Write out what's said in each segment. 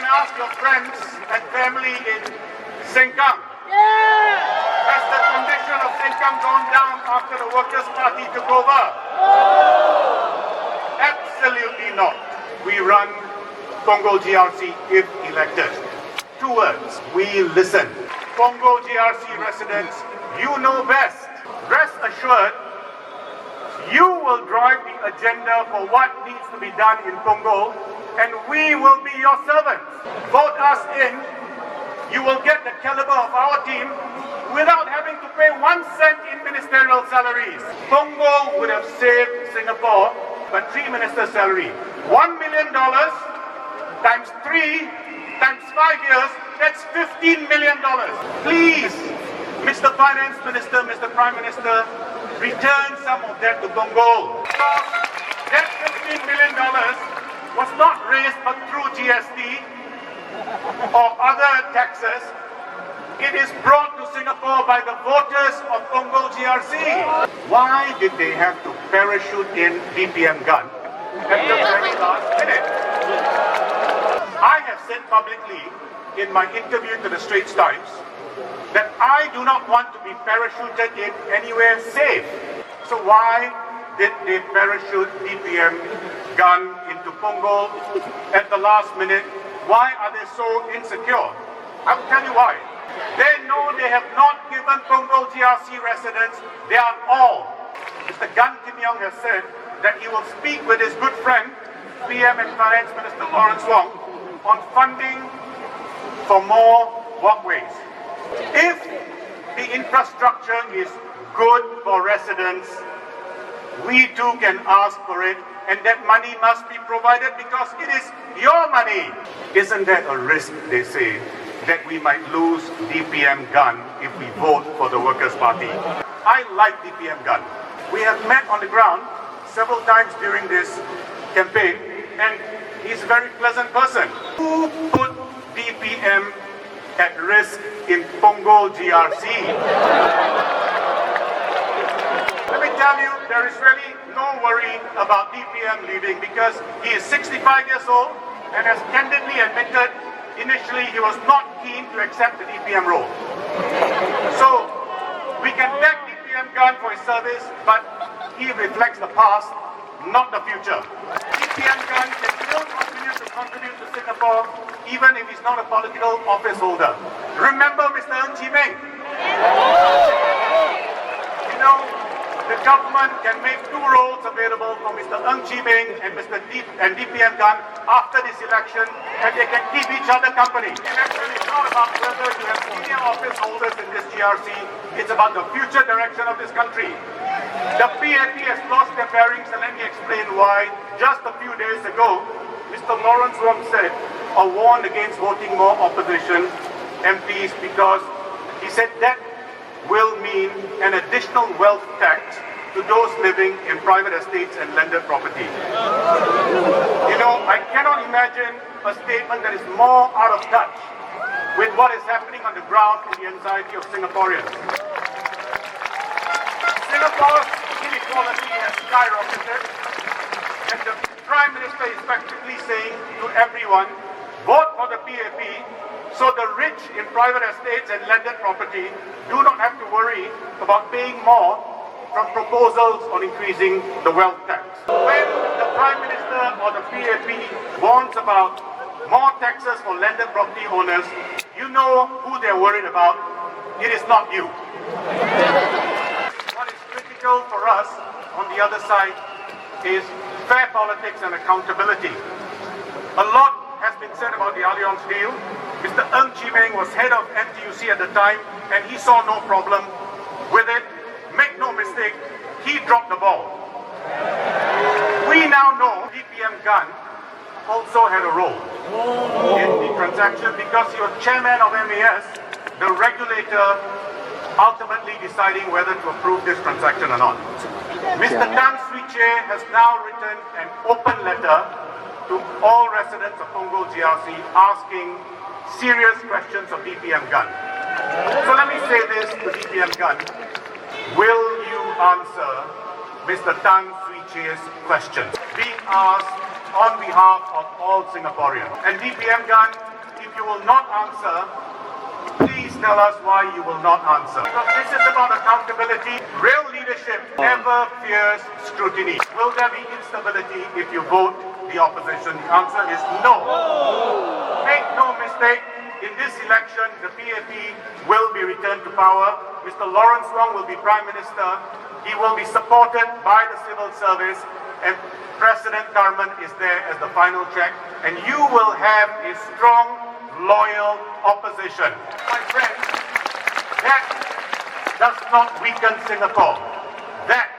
ask your friends and family in Singh. Has the condition of Singh gone down after the Workers' Party took over? Absolutely not. We run Punggol GRC if elected. 2 words, we listen. Punggol GRC residents, you know best. Rest assured, you will drive the agenda for what needs to be done in Punggol, and we will be your servants. Vote us in, you will get the caliber of our team without having to pay 1 cent in ministerial salaries. Punggol would have saved Singapore a 3 minister salary. $1 million times 3 times 5 years, that's $15 million. Please, Mr. Finance Minister, Mr. Prime Minister, return some of that to Punggol. That $15 million was not raised but through GST or other taxes. It is brought to Singapore by the voters of Punggol GRC. Why did they have to parachute in DPM gun at the very last minute? I have said publicly in my interview to the Straits Times that I do not want to be parachuted in anywhere safe. So why did they parachute DPM gun into Punggol at the last minute? Why are they so insecure? I will tell you why. They know they have not given Punggol GRC residents their all. Mr. Gan Kim Yong has said that he will speak with his good friend, PM and Finance Minister Lawrence Wong, on funding for more walkways. If the infrastructure is good for residents, we too can ask for it, and that money must be provided because it is your money. Isn't that a risk, they say, that we might lose DPM gun if we vote for the Workers' Party? I like DPM gun. We have met on the ground several times during this campaign, and he's a very pleasant person. Who put DPM at risk in Punggol GRC? Let me tell you, there is really no worry about DPM leaving because he is 65 years old and has candidly admitted initially he was not keen to accept the DPM role. So we can thank DPM Gun for his service, but he reflects the past, not the future. DPM Gun can still continue to contribute to Singapore even if he's not a political office holder. Remember Mr. Ng Chee Meng? You know, the government can make 2 roles available for Mr. Ng Chee Meng and DPM Gun after this election, and they can keep each other company. The election is not about whether you have senior office holders in this GRC, it's about the future direction of this country. The PAP has lost their bearings, and let me explain why. Just a few days ago, Mr. Lawrence Wong said, or warned against voting more opposition MPs because he said that will mean an additional wealth tax to those living in private estates and landed property. You know, I cannot imagine a statement that is more out of touch with what is happening on the ground in the anxiety of Singaporeans. Singapore's inequality has skyrocketed, and the Prime Minister is practically saying to everyone, vote for the PAP so the rich in private estates and landed property do not have to worry about paying more from proposals on increasing the wealth tax. When the Prime Minister or the PAP warns about more taxes for landed property owners, you know who they're worried about. It is not you. What is critical for us on the other side is fair politics and accountability. A lot has been said about the Allianz deal. Mr. Ng Chee Meng was head of NTUC at the time, and he saw no problem with it. Make no mistake, he dropped the ball. We now know DPM Gun also had a role in the transaction because he was chairman of MAS, the regulator ultimately deciding whether to approve this transaction or not. Mr. Tan Sri Che has now written an open letter to all residents of Punggol GRC asking serious questions of DPM Gun. So let me say this to DPM Gun. Will you answer Mr. Tan Sri Che's questions being asked on behalf of all Singaporeans? And DPM Gun, if you will not answer, please tell us why you will not answer. Because this is about accountability. Real leadership never fears scrutiny. Will there be instability if you vote the opposition? The answer is no. Make no mistake, in this election, the PAP will be returned to power. Mr. Lawrence Wong will be Prime Minister. He will be supported by the civil service, and President Tharman is there as the final check. And you will have a strong, loyal opposition. My friends, that does not weaken Singapore. That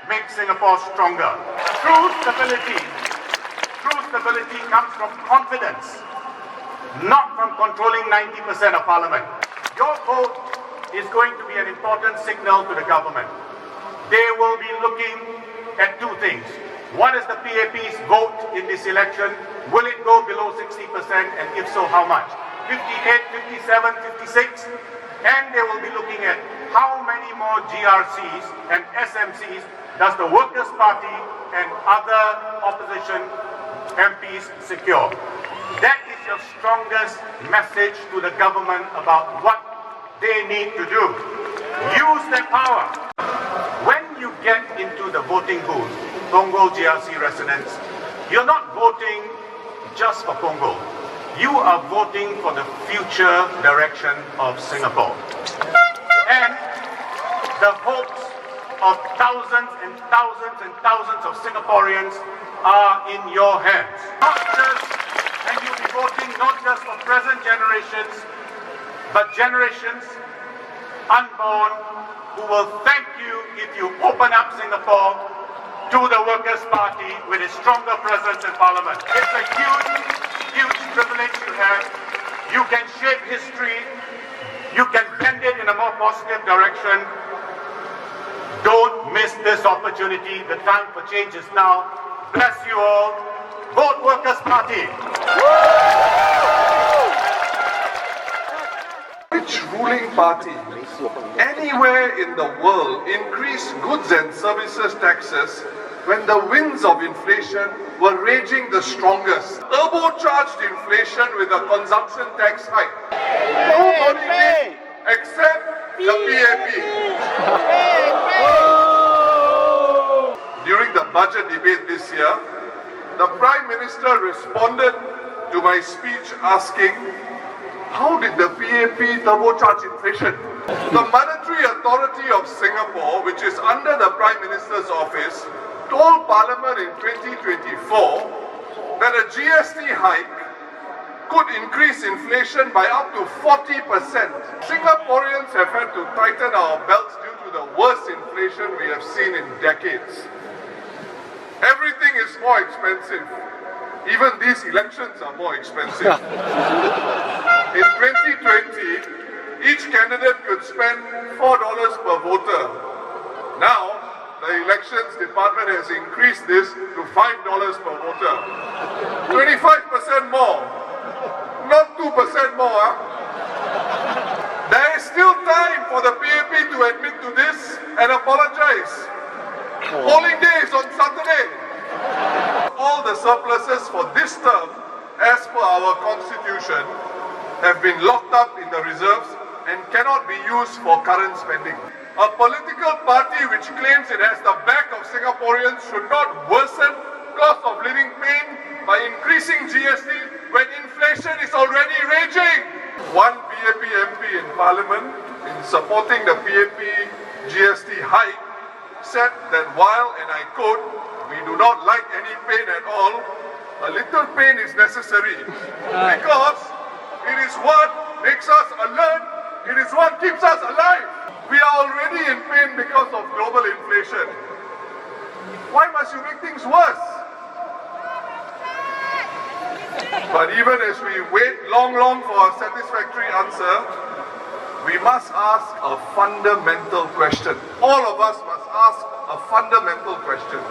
makes Singapore stronger. True stability comes from confidence, not from controlling 90% of Parliament. Your vote is going to be an important signal to the government. They will be looking at two things. What is the PAP's vote in this election? Will it go below 60%, and if so, how much? 58, 57, 56? And they will be looking at how many more GRCs and SMCs does the Workers' Party and other opposition MPs secure. That is your strongest message to the government about what they need to do. Use their power. When you get into the voting booth, Punggol GRC residents, you're not voting just for Punggol. You are voting for the future direction of Singapore. And the hopes of thousands and thousands and thousands of Singaporeans are in your hands. And you'll be voting not just for present generations, but generations unborn who will thank you if you open up Singapore to the Workers' Party with a stronger presence in Parliament. It's a huge privilege you have. You can shape history. You can bend it in a more positive direction. Don't miss this opportunity. The time for change is now. Bless you all. Vote Workers' Party. Which ruling party anywhere in the world increased goods and services taxes when the winds of inflation were raging the strongest? Turbocharged inflation with a consumption tax hike. Nobody did except the PAP. During the budget debate this year, the Prime Minister responded to my speech asking, how did the PAP turbocharge inflation? The Monetary Authority of Singapore, which is under the Prime Minister's office, told Parliament in 2024 that a GST hike could increase inflation by up to 40%. Singaporeans have had to tighten our belts due to the worst inflation we have seen in decades. Everything is more expensive. Even these elections are more expensive. In 2020, each candidate could spend $4 per voter. Now, the Elections Department has increased this to $5 per voter. 25% more. Not 2% more. There is still time for the PAP to admit to this and apologize. Polling day is on Saturday. All the surpluses for this term, as per our constitution, have been locked up in the reserves and cannot be used for current spending. A political party which claims it has the back of Singaporeans should not worsen cost of living pain by increasing GST when inflation is already raging. One PAP MP in Parliament, in supporting the PAP GST hike, said that while, and I quote, we do not like any pain at all, a little pain is necessary because it is what makes us alert, it is what keeps us alive. We are already in pain because of global inflation. Why must you make things worse? But even as we wait long for a satisfactory answer, we must ask a fundamental question. All of us must ask a fundamental question.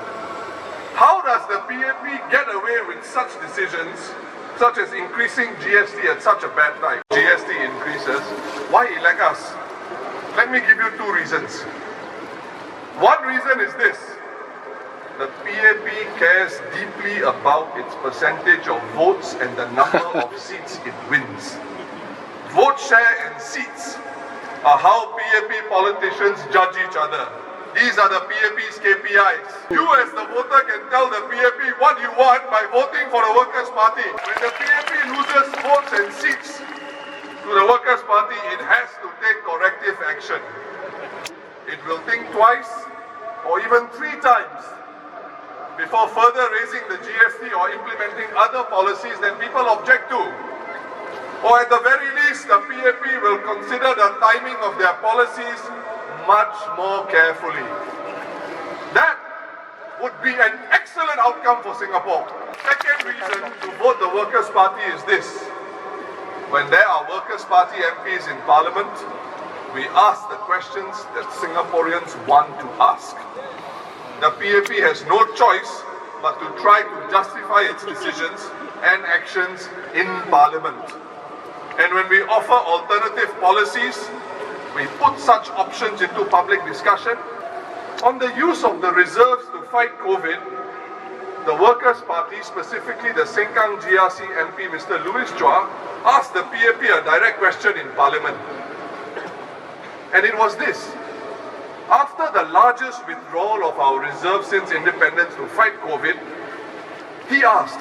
How does the PAP get away with such decisions, such as increasing GST at such a bad time? GST increases. Why elect us? Let me give you two reasons. One reason is this. the PAP cares deeply about its percentage of votes and the number of seats it wins. Vote share and seats are how PAP politicians judge each other. These are the PAP's KPIs. You as the voter can tell the PAP what you want by voting for the Workers' Party. When the PAP loses votes and seats to the Workers' Party, it has to take corrective action. It will think twice or even 3 times before further raising the GST or implementing other policies that people object to. Or at the very least, the PAP will consider the timing of their policies much more carefully. That would be an excellent outcome for Singapore. Second reason to vote the Workers' Party is this. When there are Workers' Party MPs in Parliament, we ask the questions that Singaporeans want to ask. The PAP has no choice but to try to justify its decisions and actions in Parliament. And when we offer alternative policies, we put such options into public discussion. On the use of the reserves to fight COVID, the Workers' Party, specifically the Sengkang GRC MP Mr. Louis Chua, asked the PAP a direct question in Parliament. And it was this. After the largest withdrawal of our reserves since independence to fight COVID, he asked,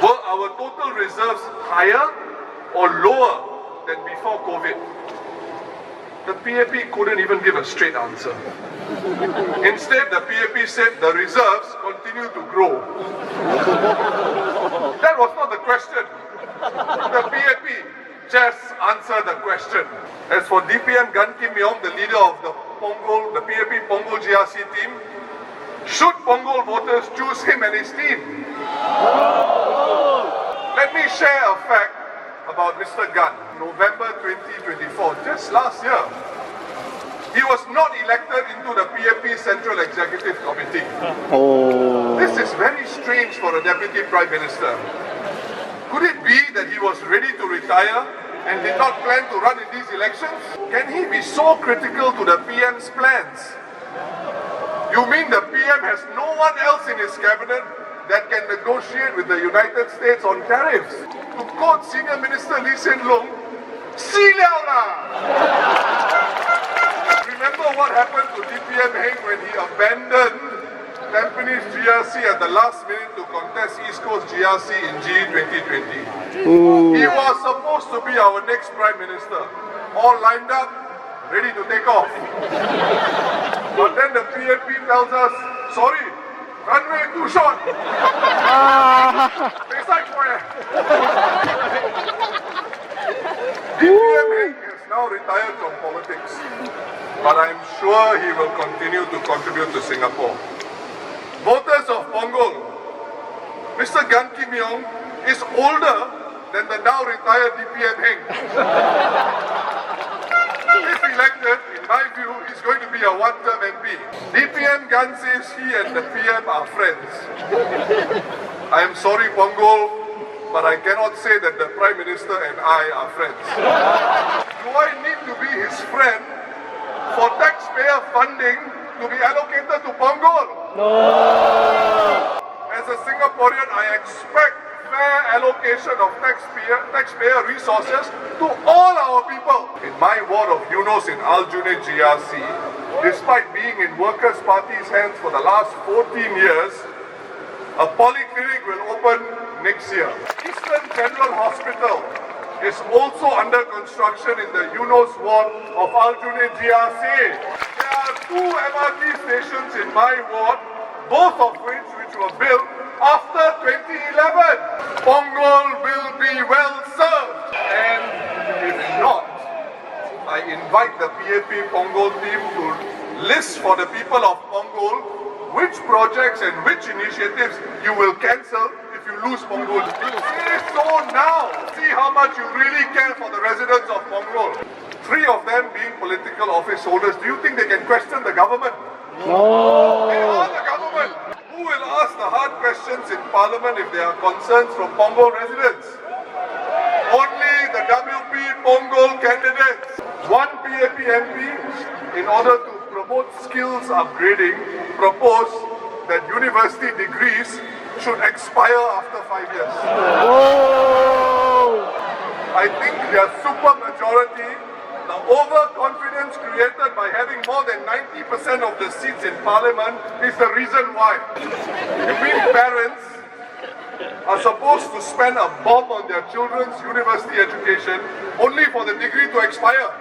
were our total reserves higher or lower than before COVID? The PAP couldn't even give a straight answer. Instead, the PAP said the reserves continue to grow. That was not the question. The PAP just answered the question. As for DPM Gan Kim Yong, the leader of the PAP Punggol GRC team, should Punggol voters choose him and his team? Let me share a fact about Mr. Gan. November 2024, just last year, he was not elected into the PAP Central Executive Committee. This is very strange for a Deputy Prime Minister. Could it be that he was ready to retire and did not plan to run in these elections? Can he be so critical to the PM's plans? You mean the PM has no one else in his cabinet that can negotiate with the United States on tariffs? To quote Senior Minister Lee Hsien Loong, "Si liao lah." Remember what happened to DPM Heng when he abandoned Tampines GRC at the last minute to contest East Coast GRC in GE 2020. He was supposed to be our next Prime Minister, all lined up, ready to take off. But then the PAP tells us, sorry, runway too short. DPM Heng has now retired from politics, but I'm sure he will continue to contribute to Singapore. Voters of Punggol, Mr. Gan Kim Yong is older than the now retired DPM Heng. If elected, in my view, he's going to be a one-term MP. DPM Gan says he and the PM are friends. I am sorry, Punggol, but I cannot say that the Prime Minister and I are friends. Do I need to be his friend for taxpayer funding to be allocated to Punggol? No! As a Singaporean, I expect fair allocation of taxpayer resources to all our people. In my ward of Eunos in Aljunied GRC, despite being in Workers' Party's hands for the last 14 years, a polyclinic will open next year. Eastern General Hospital is also under construction in the Eunos ward of Aljunied GRC. There are 2 MRT stations in my ward, both of which were built after 2011. Punggol will be well served. And if not, I invite the PAP Punggol team to list for the people of Punggol which projects and which initiatives you will cancel if you lose Punggol. Say so now. See how much you really care for the residents of Punggol. 3 of them being political office holders. Do you think they can question the government? No. They are the government. Who will ask the hard questions in Parliament if there are concerns from Punggol residents? Only the WP Punggol candidates. One PAP MP, in order to promote skills upgrading, proposed that university degrees should expire after 5 years. I think their super majority, the overconfidence created by having more than 90% of the seats in parliament is the reason why. We parents are supposed to spend a bomb on their children's university education only for the degree to expire.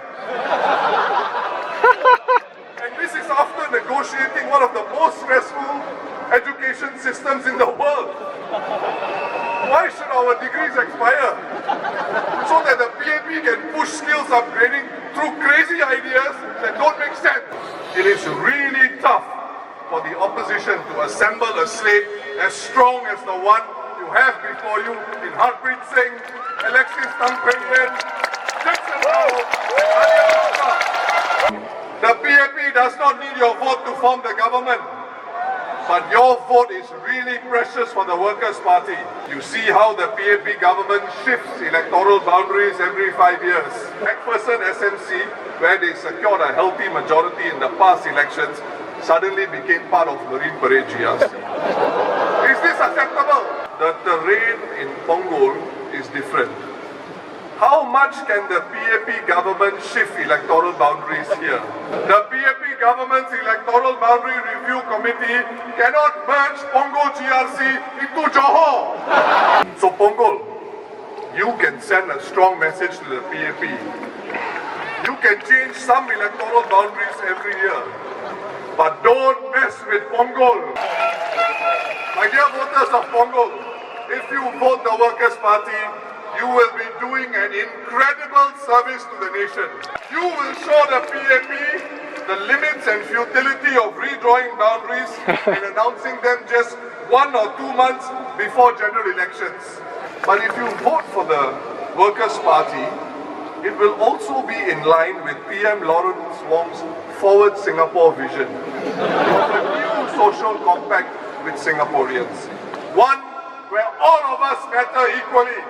And this is after negotiating one of the most stressful education systems in the world. Why should our degrees expire? So that the PAP can push skills upgrading through crazy ideas that don't make sense. It is really tough for the opposition to assemble a slate as strong as the one you have before you in Harpreet Singh, Alexis Tangpeian, Jackson Rao, and Alia Raka. The PAP does not need your vote to form the government. But your vote is really precious for the Workers' Party. You see how the PAP government shifts electoral boundaries every 5 years. McPherson SMC, where they secured a healthy majority in the past elections, suddenly became part of Marine Parade GRC. Is this acceptable? The terrain in Punggol is different. How much can the PAP government shift electoral boundaries here? The PAP government's electoral boundary review committee cannot merge Punggol GRC into Johor. So Punggol, you can send a strong message to the PAP. You can change some electoral boundaries every year, but don't mess with Punggol. My dear voters of Punggol, if you vote the Workers' Party, you will be doing an incredible service to the nation. You will show the PAP the limits and futility of redrawing boundaries and announcing them just 1 or 2 months before general elections. But if you vote for the Workers' Party, it will also be in line with PM Lawrence Wong's Forward Singapore vision of a new social compact with Singaporeans. One where all of us matter equally.